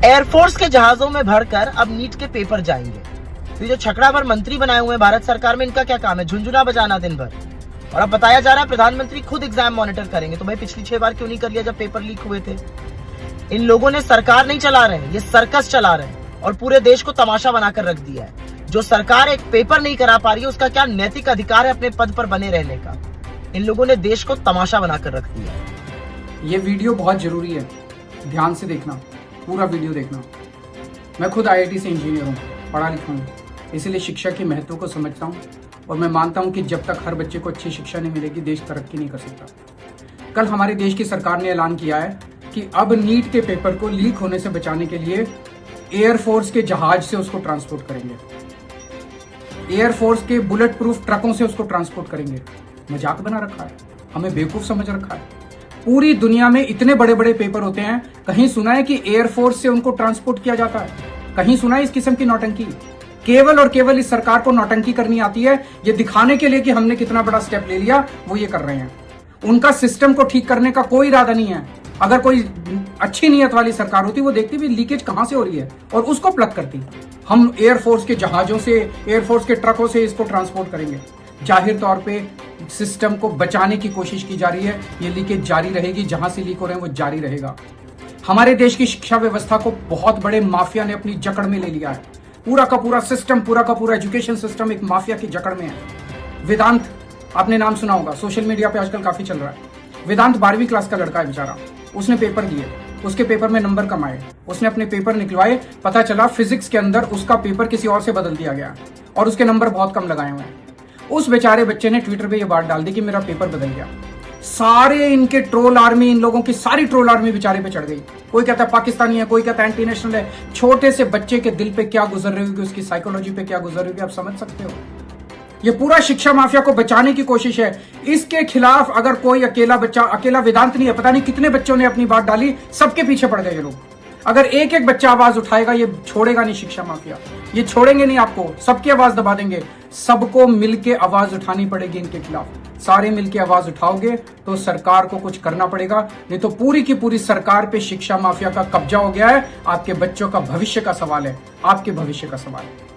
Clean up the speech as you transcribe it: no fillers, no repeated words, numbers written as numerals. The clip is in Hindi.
एयरफोर्स के जहाजों में भरकर अब नीट के पेपर जाएंगे। तो ये जो छकड़ा भर मंत्री बनाए हुए हैं भारत सरकार में, इनका क्या काम है? झुंझुना बजाना दिन भर। और अब बताया जा रहा है प्रधानमंत्री खुद एग्जाम मॉनिटर करेंगे। तो भाई पिछली 6 बार क्यों नहीं कर लिया जब पेपर लीक हुए थे? इन लोगों ने सरकार नहीं चला रहे हैं, ये सर्कस चला रहे हैं और पूरे देश को तमाशा बनाकर रख दिया है। जो सरकार एक पेपर नहीं करा पा रही है, उसका क्या नैतिक अधिकार है अपने पद पर बने रहने का? इन लोगों ने देश को तमाशा बनाकर रख दिया है। ये वीडियो बहुत जरूरी है, ध्यान से देखना, पूरा वीडियो देखना। मैं खुद IIT से इंजीनियर हूँ, पढ़ा लिखा हूँ, इसीलिए शिक्षा के महत्व को समझता हूँ और मैं मानता हूँ कि जब तक हर बच्चे को अच्छी शिक्षा नहीं मिलेगी, देश तरक्की नहीं कर सकता। कल हमारे देश की सरकार ने ऐलान किया है कि अब नीट के पेपर को लीक होने से बचाने के लिए एयरफोर्स के जहाज से उसको ट्रांसपोर्ट करेंगे, एयरफोर्स के बुलेट प्रूफ ट्रकों से उसको ट्रांसपोर्ट करेंगे। मजाक बना रखा है, हमें बेवकूफ समझ रखा है। पूरी दुनिया में इतने बड़े बड़े पेपर होते हैं, कहीं सुना है कि एयरफोर्स से उनको ट्रांसपोर्ट किया जाता है? कहीं सुना है इस किस्म की नौटंकी? केवल और केवल इस सरकार को नौटंकी करनी आती है, ये दिखाने के लिए कि हमने कितना बड़ा स्टेप ले लिया, वो ये कर रहे हैं। उनका सिस्टम को ठीक करने का कोई इरादा नहीं है। अगर कोई अच्छी नीयत वाली सरकार होती, वो देखती भी लीकेज कहां से हो रही है और उसको प्लग करती। हम एयरफोर्स के जहाजों से, एयरफोर्स के ट्रकों से इसको ट्रांसपोर्ट करेंगे। जाहिर तौर पे सिस्टम को बचाने की कोशिश की जा रही है। ये लीकेज जारी रहेगी, जहां से लीक हो रहे हैं वो जारी रहेगा। हमारे देश की शिक्षा व्यवस्था को बहुत बड़े माफिया ने अपनी जकड़ में ले लिया है। पूरा का पूरा सिस्टम, पूरा का पूरा एजुकेशन सिस्टम एक माफिया की जकड़ में है। वेदांत, आपने नाम सुना होगा, सोशल मीडिया पे आजकल काफी चल रहा है। वेदांत 12वीं क्लास का लड़का है बेचारा, उसने पेपर दिए, उसके पेपर में नंबर कम आए, उसने अपने पेपर निकलवाए, पता चला फिजिक्स के अंदर उसका पेपर किसी और से बदल दिया गया और उसके नंबर बहुत कम लगाए हुए हैं। उस बेचारे बच्चे ने ट्विटर पे ये बात डाल दी कि मेरा पेपर बदल गया। सारे इनके ट्रोल आर्मी, इन लोगों की सारी ट्रोल आर्मी बेचारे पे चढ़ गई। कोई कहता है पाकिस्तानी है, कोई कहता है एंटी नेशनल है। छोटे से बच्चे के दिल पे क्या गुजर रही होगी, उसकी साइकोलॉजी पे क्या गुजर रही होगी, आप समझ सकते हो। ये पूरा शिक्षा माफिया को बचाने की कोशिश है। इसके खिलाफ अगर कोई अकेला बच्चा, अकेला वेदांत नहीं है, पता नहीं कितने बच्चों ने अपनी बात डाली, सबके पीछे पड़ गए ये लोग। अगर एक एक बच्चा आवाज उठाएगा, ये छोड़ेगा नहीं शिक्षा माफिया, ये छोड़ेंगे नहीं आपको, सबकी आवाज दबा देंगे। सबको मिलके आवाज उठानी पड़ेगी इनके खिलाफ। सारे मिलके आवाज उठाओगे तो सरकार को कुछ करना पड़ेगा, नहीं तो पूरी की पूरी सरकार पे शिक्षा माफिया का कब्जा हो गया है। आपके बच्चों का भविष्य का सवाल है, आपके भविष्य का सवाल है।